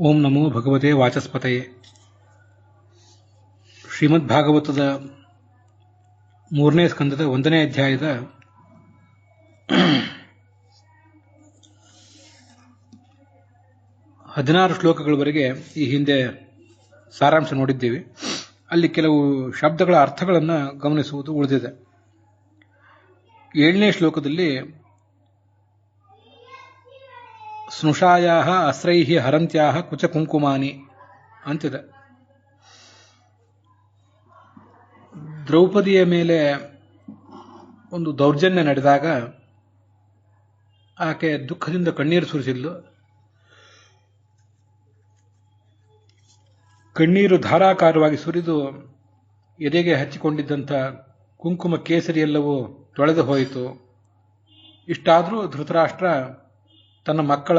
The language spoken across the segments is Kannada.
ಓಂ ನಮೋ ಭಗವತೆ ವಾಚಸ್ಪತಯೇ. ಶ್ರೀಮದ್ಭಾಗವತದ 3ನೇ ಸ್ಕಂದದ 1ನೇ ಅಧ್ಯಾಯದ 16 ಶ್ಲೋಕಗಳವರೆಗೆ ಈ ಹಿಂದೆ ಸಾರಾಂಶ ನೋಡಿದ್ದೀವಿ. ಅಲ್ಲಿ ಕೆಲವು ಶಬ್ದಗಳ ಅರ್ಥಗಳನ್ನು ಗಮನಿಸುವುದು ಉಳಿದಿದೆ. 7ನೇ ಶ್ಲೋಕದಲ್ಲಿ ಸ್ನುಷಾಯಾಹ ಅಸ್ರೈಹಿ ಹರಂತ್ಯಾಹ ಕುಚ ಕುಂಕುಮಾನಿ ಅಂತಿದೆ. ದ್ರೌಪದಿಯ ಮೇಲೆ ಒಂದು ದೌರ್ಜನ್ಯ ನಡೆದಾಗ ಆಕೆ ದುಃಖದಿಂದ ಕಣ್ಣೀರು ಸುರಿಸಿದ್ಲು. ಕಣ್ಣೀರು ಧಾರಾಕಾರವಾಗಿ ಸುರಿದು ಎದೆಗೆ ಹಚ್ಚಿಕೊಂಡಿದ್ದಂಥ ಕುಂಕುಮ ಕೇಸರಿ ಎಲ್ಲವೂ ತೊಳೆದು ಹೋಯಿತು. ಇಷ್ಟಾದರೂ ಧೃತರಾಷ್ಟ್ರ ತನ್ನ ಮಕ್ಕಳ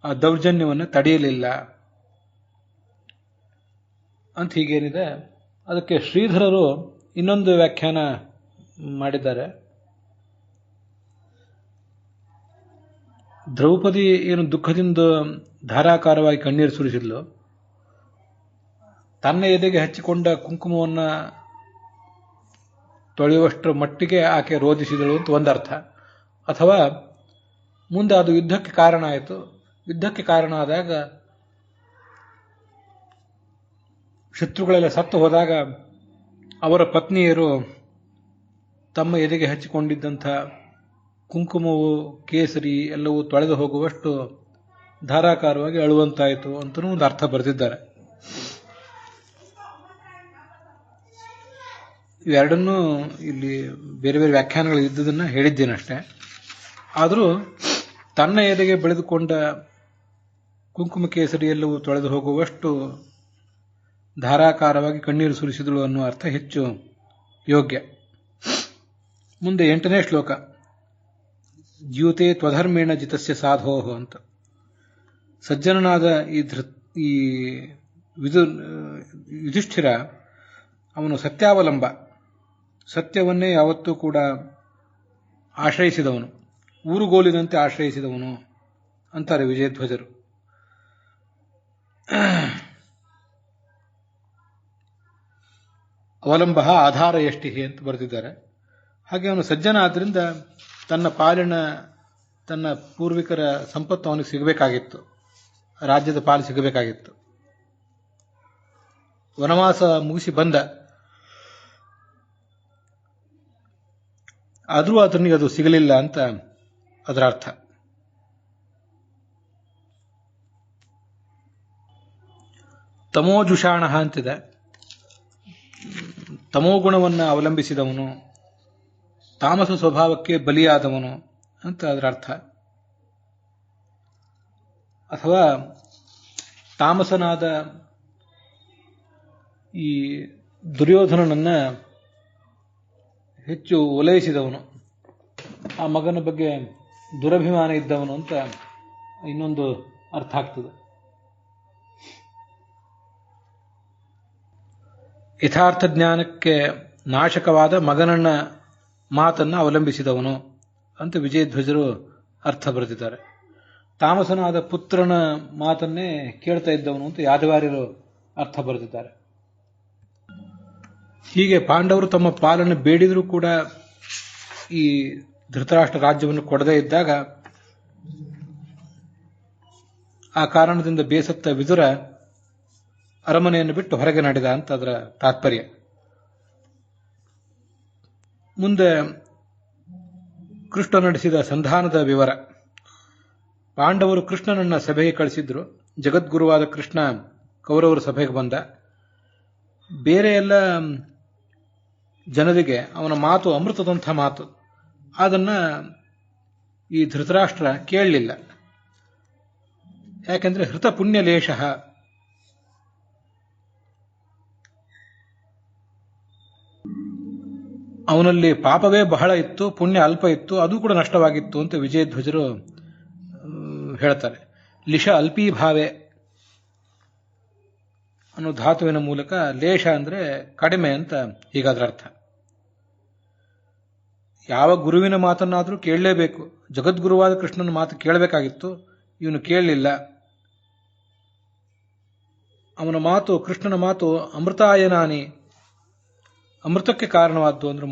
ಆ ದೌರ್ಜನ್ಯವನ್ನು ತಡೆಯಲಿಲ್ಲ ಅಂತ ಹೀಗೇನಿದೆ. ಅದಕ್ಕೆ ಶ್ರೀಧರರು ಇನ್ನೊಂದು ವ್ಯಾಖ್ಯಾನ ಮಾಡಿದ್ದಾರೆ. ದ್ರೌಪದಿ ಏನು ದುಃಖದಿಂದ ಧಾರಾಕಾರವಾಗಿ ಕಣ್ಣೀರು ಸುರಿಸಿದ್ಲು, ತನ್ನ ಎದೆಗೆ ಹಚ್ಚಿಕೊಂಡ ಕುಂಕುಮವನ್ನು ತೊಳೆಯುವಷ್ಟರ ಮಟ್ಟಿಗೆ ಆಕೆ ರೋಧಿಸಿದಳು ಅಂತ ಒಂದರ್ಥ. ಅಥವಾ ಮುಂದೆ ಅದು ಯುದ್ಧಕ್ಕೆ ಕಾರಣ ಆಯಿತು. ಯುದ್ಧಕ್ಕೆ ಕಾರಣ ಆದಾಗ ಶತ್ರುಗಳೆಲ್ಲ ಸತ್ತು ಹೋದಾಗ ಅವರ ಪತ್ನಿಯರು ತಮ್ಮ ಎದೆಗೆ ಹಚ್ಚಿಕೊಂಡಿದ್ದಂಥ ಕುಂಕುಮವು ಕೇಸರಿ ಎಲ್ಲವೂ ತೊಳೆದು ಹೋಗುವಷ್ಟು ಧಾರಾಕಾರವಾಗಿ ಅಳುವಂತಾಯಿತು ಅಂತಲೂ ಒಂದು ಅರ್ಥ ಬರೆದಿದ್ದಾರೆ. ಇವೆರಡನ್ನೂ ಇಲ್ಲಿ ಬೇರೆ ಬೇರೆ ವ್ಯಾಖ್ಯಾನಗಳು ಇದ್ದುದನ್ನು ಹೇಳಿದ್ದೇನಷ್ಟೇ. ಆದರೂ ತನ್ನ ಎದೆಗೆ ಬೆಳೆದುಕೊಂಡ ಕುಂಕುಮ ಕೇಸರಿ ಎಲ್ಲವೂ ತೊಳೆದು ಹೋಗುವಷ್ಟು ಧಾರಾಕಾರವಾಗಿ ಕಣ್ಣೀರು ಸುರಿಸಿದಳು ಅನ್ನುವ ಅರ್ಥ ಹೆಚ್ಚು ಯೋಗ್ಯ. ಮುಂದೆ 8ನೇ ಶ್ಲೋಕ, ಜ್ಯೂತೆ ತ್ವಧರ್ಮೇಣ ಜಿತಸ್ಯ ಸಾಧೋಹ ಅಂತ. ಸಜ್ಜನನಾದ ಈ ಯುಧಿಷ್ಠಿರ ಅವನು ಸತ್ಯಾವಲಂಬ, ಸತ್ಯವನ್ನೇ ಯಾವತ್ತೂ ಕೂಡ ಆಶ್ರಯಿಸಿದವನು, ಊರುಗೋಲಿನಂತೆ ಆಶ್ರಯಿಸಿದವನು ಅಂತಾರೆ ವಿಜಯಧ್ವಜರು. ಅವಲಂಬ ಆಧಾರ ಎಷ್ಟಿಹಿ ಅಂತ ಬರೆದಿದ್ದಾರೆ. ಹಾಗೆ ಅವನು ಸಜ್ಜನ ಆದ್ದರಿಂದ ತನ್ನ ಪಾಲಿನ ತನ್ನ ಪೂರ್ವಿಕರ ಸಂಪತ್ತು ಅವನಿಗೆ ಸಿಗಬೇಕಾಗಿತ್ತು, ರಾಜ್ಯದ ಪಾಲು ಸಿಗಬೇಕಾಗಿತ್ತು. ವನವಾಸ ಮುಗಿಸಿ ಬಂದ, ಆದರೂ ಅದನಿಗೆ ಅದು ಸಿಗಲಿಲ್ಲ ಅಂತ ಅದರ ಅರ್ಥ. ತಮೋಜುಷಾಣ ಅಂತಿದೆ. ತಮೋಗುಣವನ್ನು ಅವಲಂಬಿಸಿದವನು, ತಾಮಸ ಸ್ವಭಾವಕ್ಕೆ ಬಲಿಯಾದವನು ಅಂತ ಅದರ ಅರ್ಥ. ಅಥವಾ ತಾಮಸನಾದ ಈ ದುರ್ಯೋಧನನನ್ನ ಹೆಚ್ಚು ಓಲೈಸಿದವನು, ಆ ಮಗನ ಬಗ್ಗೆ ದುರಭಿಮಾನ ಇದ್ದವನು ಅಂತ ಇನ್ನೊಂದು ಅರ್ಥ ಆಗ್ತದೆ. ಯಥಾರ್ಥ ಜ್ಞಾನಕ್ಕೆ ನಾಶಕವಾದ ಮಗನನ್ನ ಮಾತನ್ನು ಅವಲಂಬಿಸಿದವನು ಅಂತ ವಿಜಯಧ್ವಜರು ಅರ್ಥ ಬರೆದಿದ್ದಾರೆ. ತಾಮಸನಾದ ಪುತ್ರನ ಮಾತನ್ನೇ ಕೇಳ್ತಾ ಇದ್ದವನು ಅಂತ ಯಾದವಾರ್ಯರು ಅರ್ಥ ಬರೆದಿದ್ದಾರೆ. ಹೀಗೆ ಪಾಂಡವರು ತಮ್ಮ ಪಾಲನ್ನು ಬೇಡಿದರೂ ಕೂಡ ಈ ಧೃತರಾಷ್ಟ್ರ ರಾಜ್ಯವನ್ನು ಕೊಡದೇ ಇದ್ದಾಗ ಆ ಕಾರಣದಿಂದ ಬೇಸತ್ತ ವಿದುರ ಅರಮನೆಯನ್ನು ಬಿಟ್ಟು ಹೊರಗೆ ನಡೆದ ಅಂತ ಅದರ ತಾತ್ಪರ್ಯ. ಮುಂದೆ ಕೃಷ್ಣ ನಡೆಸಿದ ಸಂಧಾನದ ವಿವರ. ಪಾಂಡವರು ಕೃಷ್ಣನನ್ನ ಸಭೆಗೆ ಕಳಿಸಿದ್ರು. ಜಗದ್ಗುರುವಾದ ಕೃಷ್ಣ ಕೌರವರ ಸಭೆಗೆ ಬಂದ. ಬೇರೆ ಎಲ್ಲ ಜನರಿಗೆ ಅವನ ಮಾತು ಅಮೃತದಂಥ ಮಾತು, ಅದನ್ನ ಈ ಧೃತರಾಷ್ಟ್ರ ಕೇಳಲಿಲ್ಲ. ಯಾಕೆಂದ್ರೆ ಹೃತ ಪುಣ್ಯ ಲೇಷ, ಅವನಲ್ಲಿ ಪಾಪವೇ ಬಹಳ ಇತ್ತು, ಪುಣ್ಯ ಅಲ್ಪ ಇತ್ತು, ಅದು ಕೂಡ ನಷ್ಟವಾಗಿತ್ತು ಅಂತ ವಿಜಯಧ್ವಜರು ಹೇಳ್ತಾರೆ. ಲಿಷ ಅಲ್ಪೀಭಾವೆ ಅನ್ನೋ ಧಾತುವಿನ ಮೂಲಕ ಲೇಷ ಅಂದ್ರೆ ಕಡಿಮೆ ಅಂತ ಹೀಗಾದ್ರ ಅರ್ಥ. ಯಾವ ಗುರುವಿನ ಮಾತನ್ನಾದರೂ ಕೇಳಲೇಬೇಕು. ಜಗದ್ಗುರುವಾದ ಕೃಷ್ಣನ ಮಾತು ಕೇಳಬೇಕಾಗಿತ್ತು, ಇವನು ಕೇಳಲಿಲ್ಲ. ಅವನ ಮಾತು, ಕೃಷ್ಣನ ಮಾತು ಅಮೃತಾಯನಾನಿ, ಅಮೃತಕ್ಕೆ ಕಾರಣವಾದ್ದು, ಅಂದ್ರೆ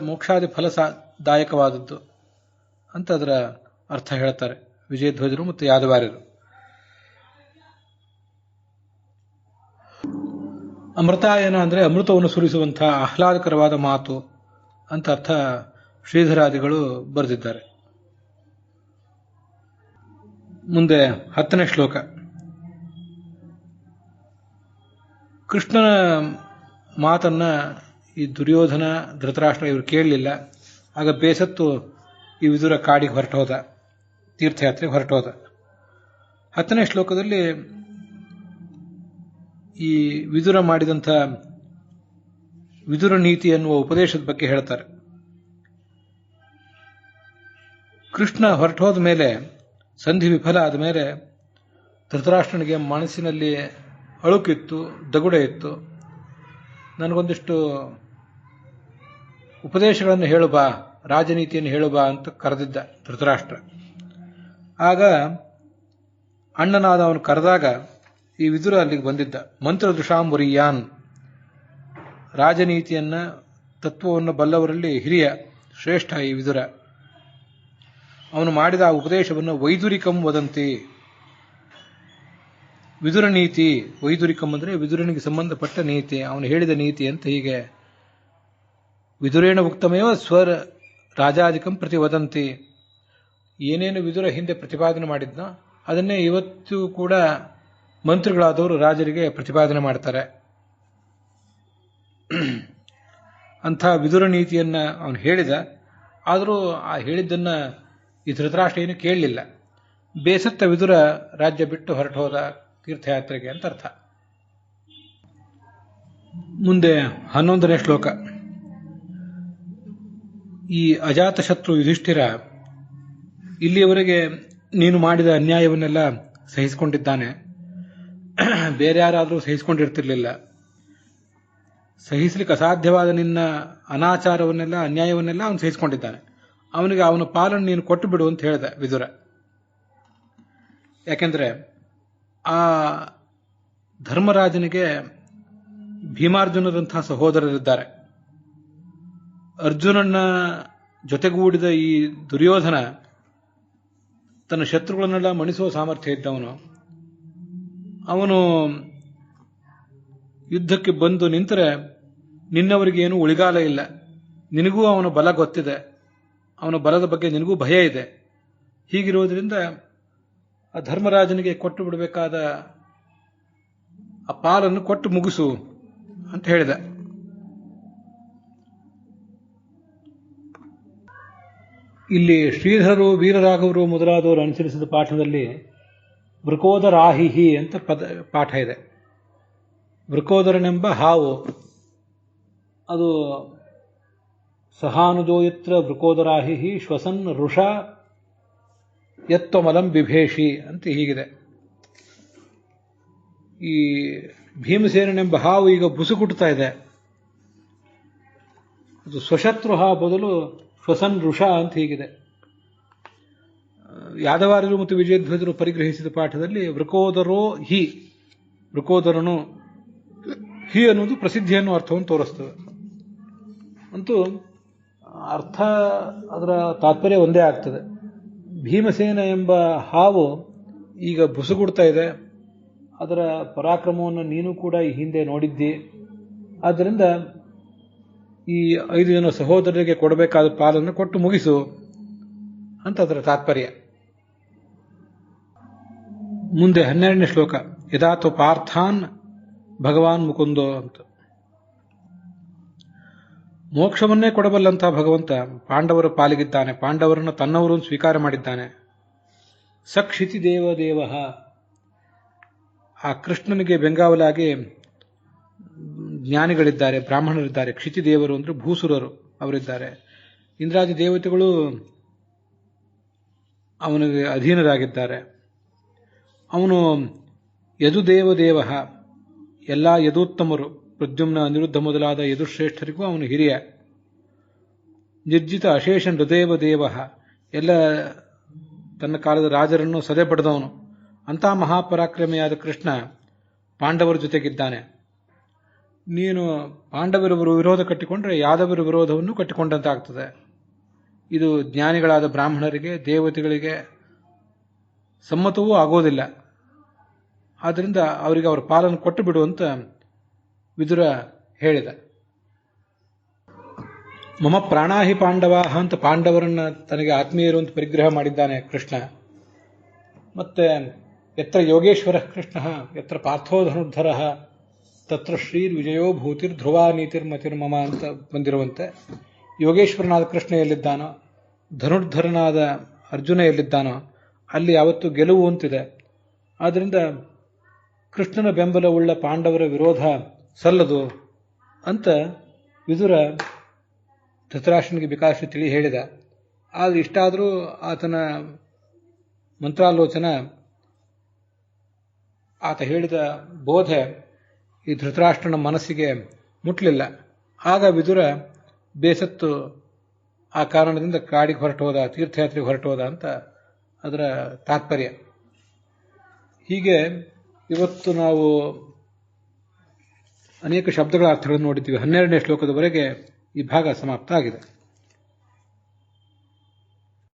ಮೋಕ್ಷಾದಿ ಫಲದಾಯಕವಾದದ್ದು ಅಂತ ಅದರ ಅರ್ಥ ಹೇಳ್ತಾರೆ ವಿಜಯಧ್ವಜರು ಮತ್ತು ಯಾದವಾರ್ಯರು. ಅಮೃತಾಯನ ಅಂದರೆ ಅಮೃತವನ್ನು ಸುರಿಸುವಂತಹ ಆಹ್ಲಾದಕರವಾದ ಮಾತು ಅಂತ ಅರ್ಥ ಶ್ರೀಧರಾದಿಗಳು ಬರೆದಿದ್ದಾರೆ. ಮುಂದೆ 10ನೇ ಶ್ಲೋಕ. ಕೃಷ್ಣನ ಮಾತನ್ನ ಈ ದುರ್ಯೋಧನ, ಧೃತರಾಷ್ಟ್ರ ಇವರು ಕೇಳಲಿಲ್ಲ. ಆಗ ಬೇಸತ್ತು ಈ ವಿದುರ ಕಾಡಿಗೆ ಹೊರಟೋದ, ತೀರ್ಥಯಾತ್ರೆಗೆ ಹೊರಟೋದ. 10ನೇ ಶ್ಲೋಕದಲ್ಲಿ ಈ ವಿದುರ ಮಾಡಿದಂಥ ವಿದುರ ನೀತಿ ಎನ್ನುವ ಉಪದೇಶದ ಬಗ್ಗೆ ಹೇಳ್ತಾರೆ. ಕೃಷ್ಣ ಹೊರಟೋದ ಮೇಲೆ, ಸಂಧಿ ವಿಫಲ ಆದ ಮೇಲೆ ಧೃತರಾಷ್ಟ್ರನಿಗೆ ಮನಸ್ಸಿನಲ್ಲಿ ಅಳುಕಿತ್ತು, ದಗುಡ ಇತ್ತು. ನನಗೊಂದಿಷ್ಟು ಉಪದೇಶಗಳನ್ನು ಹೇಳುಬಾ, ರಾಜನೀತಿಯನ್ನು ಹೇಳುಬಾ ಅಂತ ಕರೆದಿದ್ದ ಧೃತರಾಷ್ಟ್ರ. ಆಗ ಅಣ್ಣನಾದ ಅವನು ಕರೆದಾಗ ಈ ವಿದುರ ಅಲ್ಲಿಗೆ ಬಂದಿದ್ದ. ಮಂತ್ರದುಷಾಂಬುರಿಯಾನ್, ರಾಜನೀತಿಯನ್ನ, ತತ್ವವನ್ನು ಬಲ್ಲವರಲ್ಲಿ ಹಿರಿಯ, ಶ್ರೇಷ್ಠ ಈ ವಿದುರ. ಅವನು ಮಾಡಿದ ಆ ಉಪದೇಶವನ್ನು ವೈದುರಿಕಂ ವದಂತಿ, ವಿದುರ ನೀತಿ. ವೈದುರಿಕಂ ಅಂದರೆ ವಿದುರನಿಗೆ ಸಂಬಂಧಪಟ್ಟ ನೀತಿ, ಅವನು ಹೇಳಿದ ನೀತಿ ಅಂತ. ಹೀಗೆ ವಿದುರೇಣ ಉಕ್ತಮೇವ ಸ್ವರ ರಾಜಾಧಿಕಂ ಪ್ರತಿ ವದಂತಿ. ಏನೇನು ವಿದುರ ಹಿಂದೆ ಪ್ರತಿಪಾದನೆ ಮಾಡಿದ್ನೋ ಅದನ್ನೇ ಇವತ್ತು ಕೂಡ ಮಂತ್ರಿಗಳಾದವರು ರಾಜರಿಗೆ ಪ್ರತಿಪಾದನೆ ಮಾಡ್ತಾರೆ. ಅಂಥ ವಿದುರ ನೀತಿಯನ್ನ ಅವನು ಹೇಳಿದ. ಆದರೂ ಆ ಹೇಳಿದ್ದನ್ನ ಈ ಧೃತರಾಷ್ಟ್ರ ಏನು ಕೇಳಲಿಲ್ಲ. ಬೇಸತ್ತ ವಿದುರ ರಾಜ್ಯ ಬಿಟ್ಟು ಹೊರಟು ಹೋದ ತೀರ್ಥಯಾತ್ರೆಗೆ ಅಂತ ಅರ್ಥ. ಮುಂದೆ 11ನೇ ಶ್ಲೋಕ. ಈ ಅಜಾತಶತ್ರು ಯುಧಿಷ್ಠಿರ ಇಲ್ಲಿಯವರೆಗೆ ನೀನು ಮಾಡಿದ ಅನ್ಯಾಯವನ್ನೆಲ್ಲ ಸಹಿಸಿಕೊಂಡಿದ್ದಾನೆ. ಬೇರೆ ಯಾರಾದರೂ ಸಹಿಸಿಕೊಂಡಿರ್ತಿರ್ಲಿಲ್ಲ. ಸಹಿಸಲಿಕ್ಕೆ ಅಸಾಧ್ಯವಾದ ನಿನ್ನ ಅನಾಚಾರವನ್ನೆಲ್ಲ, ಅನ್ಯಾಯವನ್ನೆಲ್ಲ ಅವನು ಸಹಿಸಿಕೊಂಡಿದ್ದಾನೆ. ಅವನಿಗೆ ಅವನ ಪಾಲನ್ನು ನೀನು ಕೊಟ್ಟು ಬಿಡು ಅಂತ ಹೇಳಿದ ವಿದುರ. ಯಾಕೆಂದ್ರೆ ಆ ಧರ್ಮರಾಜನಿಗೆ ಭೀಮಾರ್ಜುನರಂತಹ ಸಹೋದರರಿದ್ದಾರೆ. ಅರ್ಜುನನ ಜೊತೆಗೂಡಿದ ಈ ದುರ್ಯೋಧನ ತನ್ನ ಶತ್ರುಗಳನ್ನೆಲ್ಲ ಮಣಿಸುವ ಸಾಮರ್ಥ್ಯ ಇದ್ದವನು. ಅವನು ಯುದ್ಧಕ್ಕೆ ಬಂದು ನಿಂತರೆ ನಿನ್ನವರಿಗೇನು ಉಳಿಗಾಲ ಇಲ್ಲ. ನಿನಗೂ ಅವನ ಬಲ ಗೊತ್ತಿದೆ, ಅವನ ಬಲದ ಬಗ್ಗೆ ನಿನಗೂ ಭಯ ಇದೆ. ಹೀಗಿರುವುದರಿಂದ ಆ ಧರ್ಮರಾಜನಿಗೆ ಕೊಟ್ಟು ಬಿಡಬೇಕಾದ ಆ ಪಾಲನ್ನು ಕೊಟ್ಟು ಮುಗಿಸು ಅಂತ ಹೇಳಿದ. ಇಲ್ಲಿ ಶ್ರೀಧರರು, ವೀರರಾಘವರು ಮೊದಲಾದವರು ಅನುಸರಿಸಿದ ಪಾಠದಲ್ಲಿ ವೃಕೋದರಾಹಿಹಿ ಅಂತ ಪಾಠ ಇದೆ. ವೃಕೋದರನೆಂಬ ಹಾವು, ಅದು ಸಹಾನುಜೋಯತ್ರ ವೃಕೋದರಾಹಿಹಿ ಶ್ವಸನ್ ಋಷ ಯತ್ವಮಲಂ ಬಿಭೇಷಿ ಅಂತ ಹೀಗಿದೆ. ಈ ಭೀಮಸೇನೆಂಬ ಹಾವು ಈಗ ಬುಸುಗುಟ್ತಾ ಇದೆ. ಅದು ಸ್ವಶತ್ರು ಹಾ ಬದಲು ಶ್ವಸನ್ ಋಷ ಅಂತ ಹೀಗಿದೆ. ಯಾದವಾರ್ಯರು ಮತ್ತು ವಿಜಯಧ್ವಜರು ಪರಿಗ್ರಹಿಸಿದ ಪಾಠದಲ್ಲಿ ವೃಕೋದರೋ ಹಿ, ವೃಕೋದರನು ಹಿ ಅನ್ನೋದು ಪ್ರಸಿದ್ಧಿಯನ್ನು ಅರ್ಥವನ್ನು ತೋರಿಸ್ತದೆ. ಅಂತೂ ಅರ್ಥ, ಅದರ ತಾತ್ಪರ್ಯ ಒಂದೇ ಆಗ್ತದೆ. ಭೀಮಸೇನ ಎಂಬ ಹಾವು ಈಗ ಬುಸುಗುಡ್ತಾ ಇದೆ. ಅದರ ಪರಾಕ್ರಮವನ್ನು ನೀನು ಕೂಡ ಈ ಹಿಂದೆ ನೋಡಿದ್ದಿ. ಆದ್ದರಿಂದ ಈ 5 ಜನ ಸಹೋದರರಿಗೆ ಕೊಡಬೇಕಾದ ಪಾಲನ್ನು ಕೊಟ್ಟು ಮುಗಿಸು ಅಂತ ಅದರ ತಾತ್ಪರ್ಯ. ಮುಂದೆ 12ನೇ ಶ್ಲೋಕ. ಯದಾತು ಪಾರ್ಥಾನ್ ಭಗವಾನ್ ಮುಕುಂದೋ ಅಂತ. ಮೋಕ್ಷವನ್ನೇ ಕೊಡಬಲ್ಲಂತಹ ಭಗವಂತ ಪಾಂಡವರ ಪಾಲಿಗಿದ್ದಾನೆ. ಪಾಂಡವರನ್ನು ತನ್ನವರನ್ನು ಸ್ವೀಕಾರ ಮಾಡಿದ್ದಾನೆ. ಸಕ್ಷಿತಿ ದೇವ, ಆ ಕೃಷ್ಣನಿಗೆ ಬೆಂಗಾವಲಾಗಿ ಜ್ಞಾನಿಗಳಿದ್ದಾರೆ, ಬ್ರಾಹ್ಮಣರಿದ್ದಾರೆ. ಕ್ಷಿತಿದೇವರು ಅಂದರೆ ಭೂಸುರರು, ಅವರಿದ್ದಾರೆ. ಇಂದ್ರಾದಿ ದೇವತೆಗಳು ಅವನಿಗೆ ಅಧೀನರಾಗಿದ್ದಾರೆ. ಅವನು ಯದುದೇವ, ಎಲ್ಲ ಯದೋತ್ತಮರು, ಪ್ರದ್ಯುಮ್ನ, ಅನಿರುದ್ಧ ಮೊದಲಾದ ಯದುಶ್ರೇಷ್ಠರಿಗೂ ಅವನು ಹಿರಿಯ. ನಿರ್ಜಿತ ಅಶೇಷ ನೃದೇವ, ಎಲ್ಲ ತನ್ನ ಕಾಲದ ರಾಜರನ್ನು ಸದೆ ಪಡೆದವನು. ಅಂಥ ಮಹಾಪರಾಕ್ರಮಿಯಾದ ಕೃಷ್ಣ ಪಾಂಡವರ ಜೊತೆಗಿದ್ದಾನೆ. ನೀನು ಪಾಂಡವರ ವಿರೋಧ ಕಟ್ಟಿಕೊಂಡ್ರೆ ಯಾದವರ ವಿರೋಧವನ್ನು ಕಟ್ಟಿಕೊಂಡಂತಾಗ್ತದೆ. ಇದು ಜ್ಞಾನಿಗಳಾದ ಬ್ರಾಹ್ಮಣರಿಗೆ, ದೇವತೆಗಳಿಗೆ ಸಮ್ಮತವೂ ಆಗೋದಿಲ್ಲ. ಆದ್ದರಿಂದ ಅವರಿಗೆ ಅವರ ಪಾಲನ್ನು ಕೊಟ್ಟು ಬಿಡುವಂತ ವಿದುರ ಹೇಳಿದ. ಮಮ ಪ್ರಾಣಾಹಿ ಪಾಂಡವಾಹ ಅಂತ ಪಾಂಡವರನ್ನ ತನಗೆ ಆತ್ಮೀಯರು ಅಂತ ಪರಿಗ್ರಹ ಮಾಡಿದ್ದಾನೆ ಕೃಷ್ಣ. ಮತ್ತೆ ಯತ್ರ ಯೋಗೇಶ್ವರ ಕೃಷ್ಣ ಯತ್ರ ಪಾರ್ಥೋ ಧನುರ್ಧರ ತತ್ರ ಶ್ರೀರ್ ವಿಜಯೋ ಭೂತಿರ್ ಧ್ರುವ ನೀತಿರ್ ಮತಿರ್ಮಮ ಅಂತ ಬಂದಿರುವಂತೆ, ಯೋಗೇಶ್ವರನಾದ ಕೃಷ್ಣ ಎಲ್ಲಿದ್ದಾನೋ, ಧನುರ್ಧರನಾದ ಅರ್ಜುನ ಎಲ್ಲಿದ್ದಾನೋ ಅಲ್ಲಿ ಯಾವತ್ತೂ ಗೆಲುವು ಅಂತಿದೆ. ಆದ್ದರಿಂದ ಕೃಷ್ಣನ ಬೆಂಬಲವುಳ್ಳ ಪಾಂಡವರ ವಿರೋಧ ಸಲ್ಲದು ಅಂತ ವಿದುರ ಧೃತರಾಷ್ಟ್ರನಿಗೆ ಬೇಕಾದಷ್ಟು ತಿಳಿ ಹೇಳಿದ. ಆದರೆ ಇಷ್ಟಾದರೂ ಆತನ ಮಂತ್ರಾಲೋಚನ, ಆತ ಹೇಳಿದ ಬೋಧೆ ಈ ಧೃತರಾಷ್ಟ್ರನ ಮನಸ್ಸಿಗೆ ಮುಟ್ಲಿಲ್ಲ. ಆಗ ವಿದುರ ಬೇಸತ್ತು ಆ ಕಾರಣದಿಂದ ಕಾಡಿಗೆ ಹೊರಟು ಹೋದ, ತೀರ್ಥಯಾತ್ರೆಗೆ ಹೊರಟು ಹೋದ ಅಂತ ಅದರ ತಾತ್ಪರ್ಯ. ಹೀಗೆ ಇವತ್ತು ನಾವು ಅನೇಕ ಶಬ್ದಗಳ ಅರ್ಥಗಳನ್ನು ನೋಡಿದ್ದೀವಿ. 12ನೇ ಶ್ಲೋಕದವರೆಗೆ ಈ ಭಾಗ ಸಮಾಪ್ತ ಆಗಿದೆ.